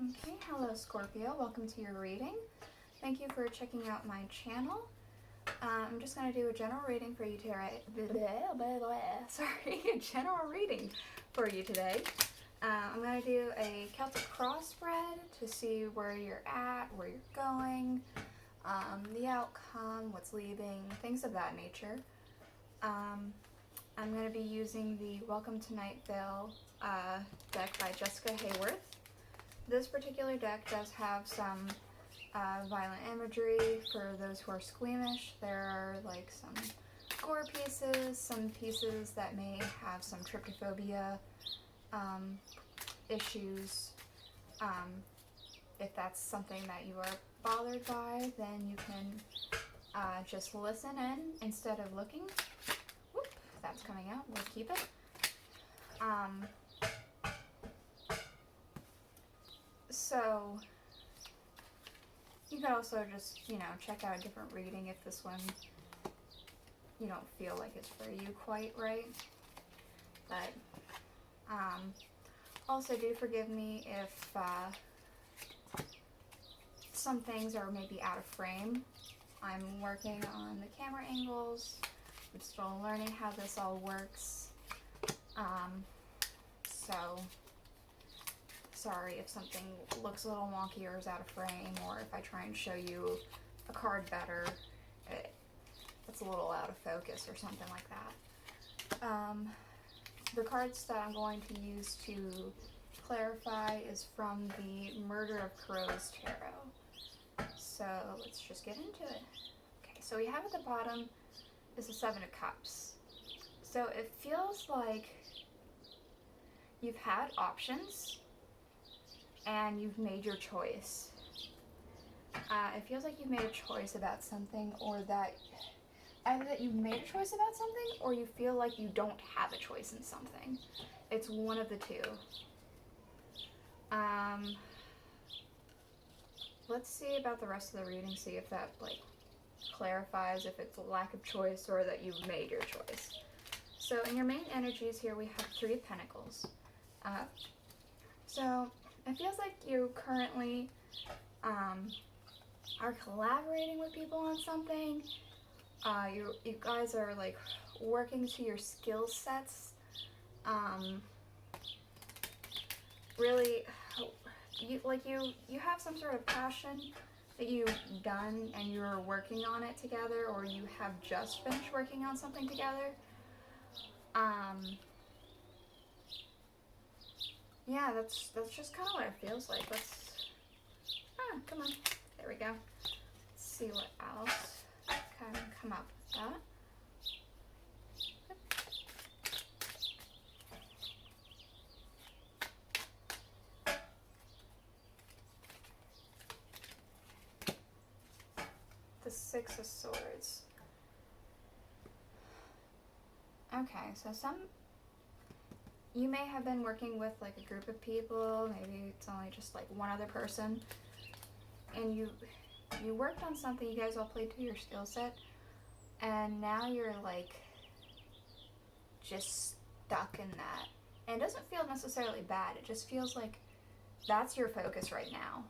Okay, hello Scorpio, welcome to your reading. Thank you for checking out my channel. I'm just going to do a general reading for you today. Sorry, a general reading for you today. I'm going to do a Celtic cross spread to see where you're at, where you're going, the outcome, what's leaving, things of that nature. I'm going to be using the Welcome to Night Vale deck by Jessica Hayworth. This particular deck does have some violent imagery for those who are squeamish. There are like some gore pieces, some pieces that may have some tryptophobia issues. If that's something that you are bothered by, then you can just listen in instead of looking. Whoop, that's coming out. We'll keep it. So you could also just, check out a different reading if this one you don't feel like it's for you quite right. But also do forgive me if some things are maybe out of frame. I'm working on the camera angles. I'm still learning how this all works. So sorry if something looks a little wonky or is out of frame, or if I try and show you a card better, it's a little out of focus or something like that. The cards that I'm going to use to clarify is from the Murder of Crows Tarot. So let's just get into it. Okay, so we have at the bottom is the Seven of Cups. So it feels like you've had options and you've made your choice. It feels like you've made a choice about something, or that either that you've made a choice about something or you feel like you don't have a choice in something. It's one of the two. Let's see about the rest of the reading, see if that clarifies if it's a lack of choice or that you've made your choice. So in your main energies here we have Three of Pentacles. So it feels like you currently are collaborating with people on something. You guys are working to your skill sets. Really, you have some sort of passion that you've done and you're working on it together, or you have just finished working on something together. Yeah, that's just kind of what it feels like. Come on. There we go. Let's see what else can come up with that. The Six of Swords. Okay, so you may have been working with a group of people, maybe it's only just one other person, and you worked on something, you guys all played to your skill set, and now you're just stuck in that. And it doesn't feel necessarily bad, it just feels like that's your focus right now,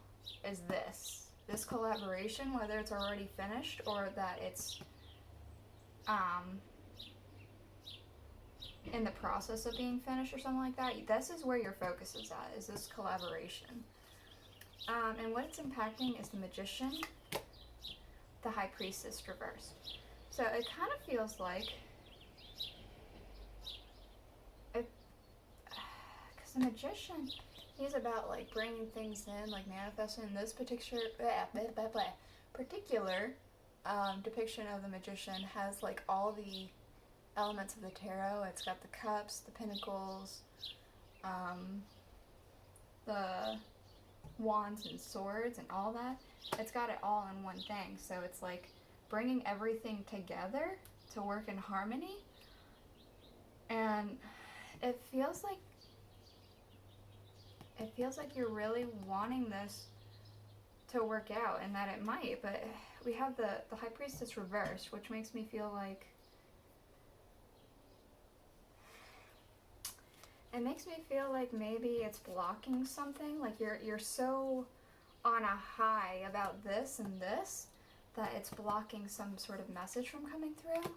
is this collaboration, whether it's already finished or that it's in the process of being finished or something like that. This is where your focus is at, is this collaboration. And what it's impacting is the Magician, the High Priestess reversed. So it kind of feels like, because the Magician, he's about bringing things in, manifesting. This particular depiction of the Magician has all the elements of the tarot. It's got the cups, the pentacles, the wands and swords and all that. It's got it all in one thing. So it's bringing everything together to work in harmony. And it feels like you're really wanting this to work out, and that it might, but we have the High Priestess reversed, which makes me feel it makes me feel like maybe it's blocking something. Like you're so on a high about this and this that it's blocking some sort of message from coming through.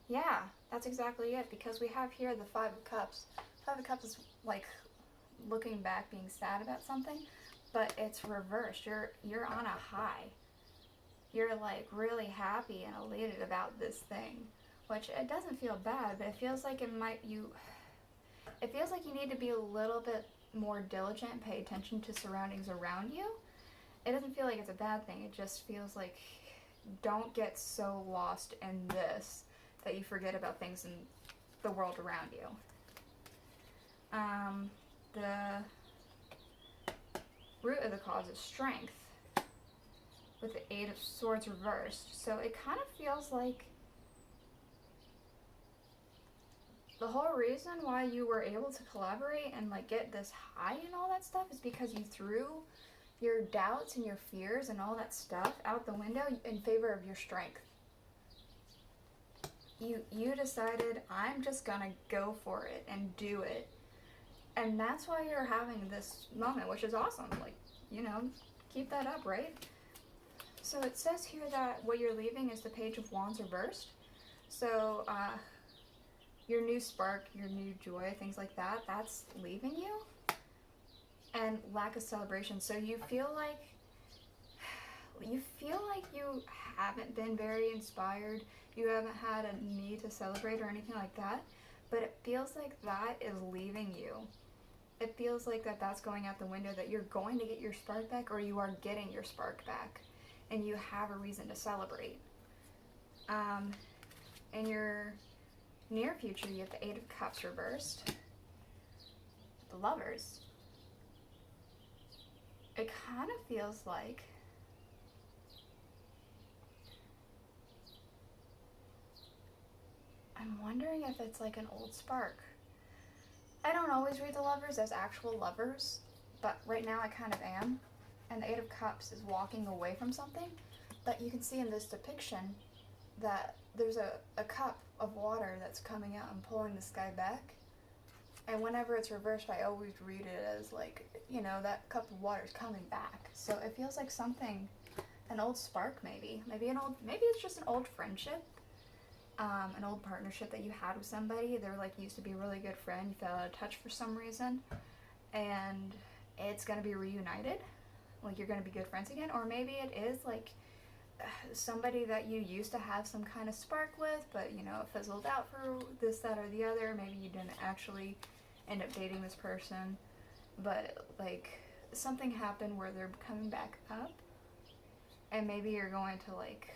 Yeah, that's exactly it, because we have here the Five of Cups. Five of Cups is like looking back, being sad about something, but it's reversed. You're on a high. You're like really happy and elated about this thing, which it doesn't feel bad, but it feels like it feels like you need to be a little bit more diligent and pay attention to surroundings around you. It doesn't feel like it's a bad thing. It just feels like don't get so lost in this that you forget about things in the world around you. The root of the cause is strength with the Eight of Swords reversed. So it kind of feels like the whole reason why you were able to collaborate and like get this high and all that stuff is because you threw your doubts and your fears and all that stuff out the window in favor of your strength. You decided, I'm just gonna go for it and do it. And that's why you're having this moment, which is awesome. Like, you know, keep that up, right? So it says here that what you're leaving is the Page of Wands reversed. So your new spark, your new joy, things like that, that's leaving you. And lack of celebration. So you feel like you haven't been very inspired. You haven't had a need to celebrate or anything like that. But it feels like that is leaving you. It feels like that's going out the window, that you're going to get your spark back, or you are getting your spark back. And you have a reason to celebrate. In your near future, you have the Eight of Cups reversed. The Lovers. It kind of feels like I'm wondering if it's like an old spark. I don't always read the Lovers as actual lovers, but right now I kind of am. And the Eight of Cups is walking away from something. But you can see in this depiction that there's a cup of water that's coming out and pulling this guy back. And whenever it's reversed, I always read it as like, you know, that cup of water is coming back. So it feels like something, an old spark maybe. Maybe it's just an old friendship. An old partnership that you had with somebody. They were like, used to be a really good friend, you fell out of touch for some reason, and it's gonna be reunited. Like you're gonna be good friends again. Or maybe it is like somebody that you used to have some kind of spark with, but you know, it fizzled out for this, that, or the other. Maybe you didn't actually end up dating this person, but like something happened where they're coming back up, and maybe you're going to like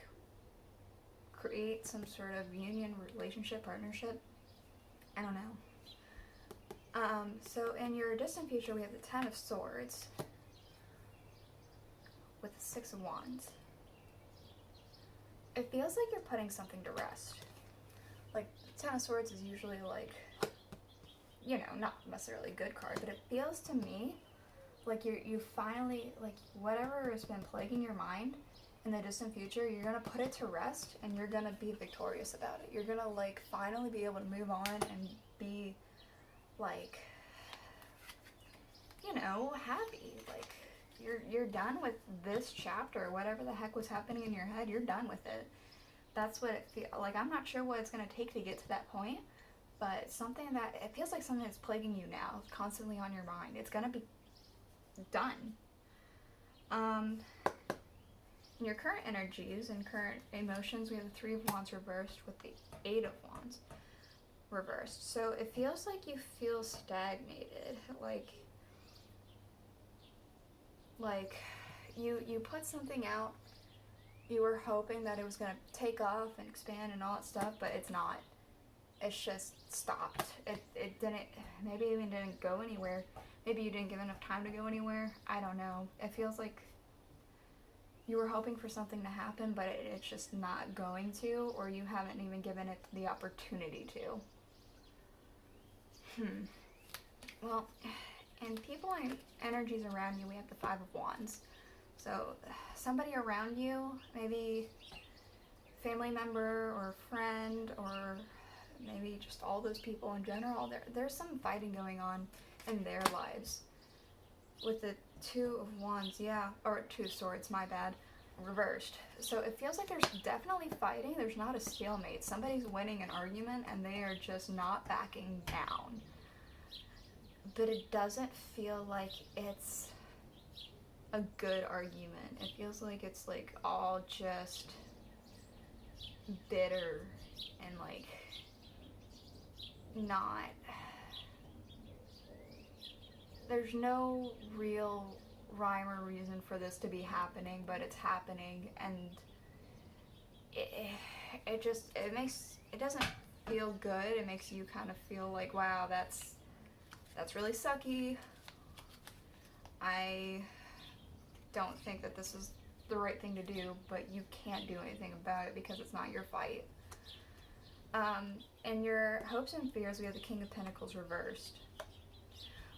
create some sort of union, relationship, partnership. I don't know. So in your distant future, we have the Ten of Swords with the Six of Wands. It feels like you're putting something to rest. Like, Ten of Swords is usually like, you know, not necessarily a good card, but it feels to me like you finally, like, whatever has been plaguing your mind in the distant future, you're gonna put it to rest and you're gonna be victorious about it. You're gonna like finally be able to move on and be like, you know, happy. Like you're done with this chapter. Whatever the heck was happening in your head, you're done with it. That's what it feels like. I'm not sure what it's gonna take to get to that point, but something that it feels like something that's plaguing you now, constantly on your mind. It's gonna be done. In your current energies and current emotions, we have the Three of Wands reversed with the Eight of Wands reversed. So it feels like you feel stagnated. Like you put something out, you were hoping that it was going to take off and expand and all that stuff, but it's not. It's just stopped. It didn't, maybe even didn't go anywhere. Maybe you didn't give enough time to go anywhere. I don't know. It feels like you were hoping for something to happen, but it's just not going to, or you haven't even given it the opportunity to. Well, and people and energies around you, we have the Five of Wands. So somebody around you, maybe family member or friend, or maybe just all those people in general, there's some fighting going on in their lives. With the Two of Wands, yeah, or Two of Swords, my bad, reversed. So it feels like there's definitely fighting. There's not a stalemate. Somebody's winning an argument and they are just not backing down. But it doesn't feel like it's a good argument. It feels like it's like all just bitter and like not, there's no real rhyme or reason for this to be happening, but it's happening, and it doesn't feel good. It makes you kind of feel like, wow, that's really sucky. I don't think that this is the right thing to do, but you can't do anything about it because it's not your fight. In your hopes and fears, we have the King of Pentacles reversed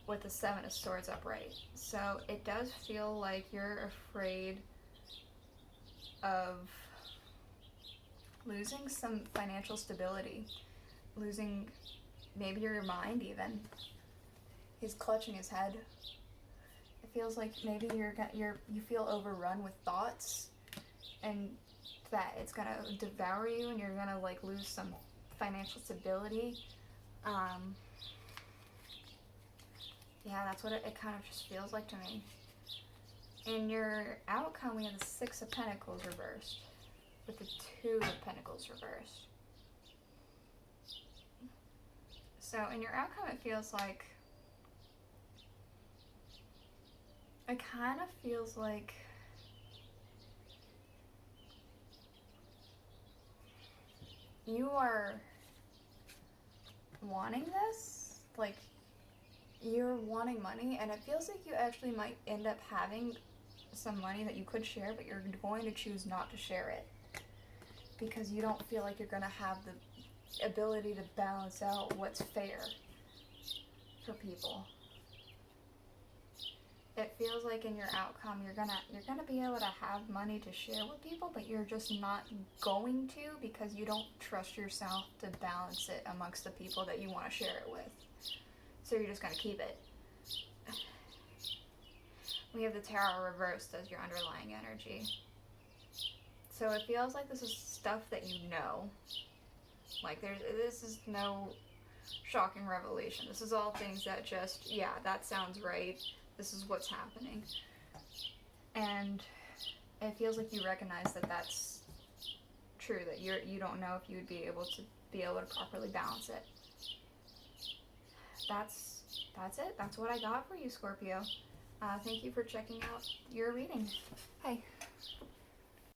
with the Seven of Swords upright. So it does feel like you're afraid of losing some financial stability, losing maybe your mind even. He's clutching his head. It feels like maybe you feel overrun with thoughts, and that it's gonna devour you, and you're gonna like lose some financial stability. Yeah, that's what it kind of just feels like to me. In your outcome, we have the Six of Pentacles reversed with the Two of Pentacles reversed. So in your outcome, it feels like, it kind of feels like you are wanting this, like you're wanting money, and it feels like you actually might end up having some money that you could share, but you're going to choose not to share it because you don't feel like you're going to have the ability to balance out what's fair for people. It feels like in your outcome you're gonna be able to have money to share with people, but you're just not going to because you don't trust yourself to balance it amongst the people that you want to share it with. So you're just gonna keep it. We have the Tower reversed as your underlying energy. So it feels like this is stuff that you know. Like this is no shocking revelation. This is all things that just, yeah, that sounds right. This is what's happening. And it feels like you recognize that that's true, that you don't know if you would be able to properly balance it. That's it. That's what I got for you, Scorpio. Thank you for checking out your reading. Bye.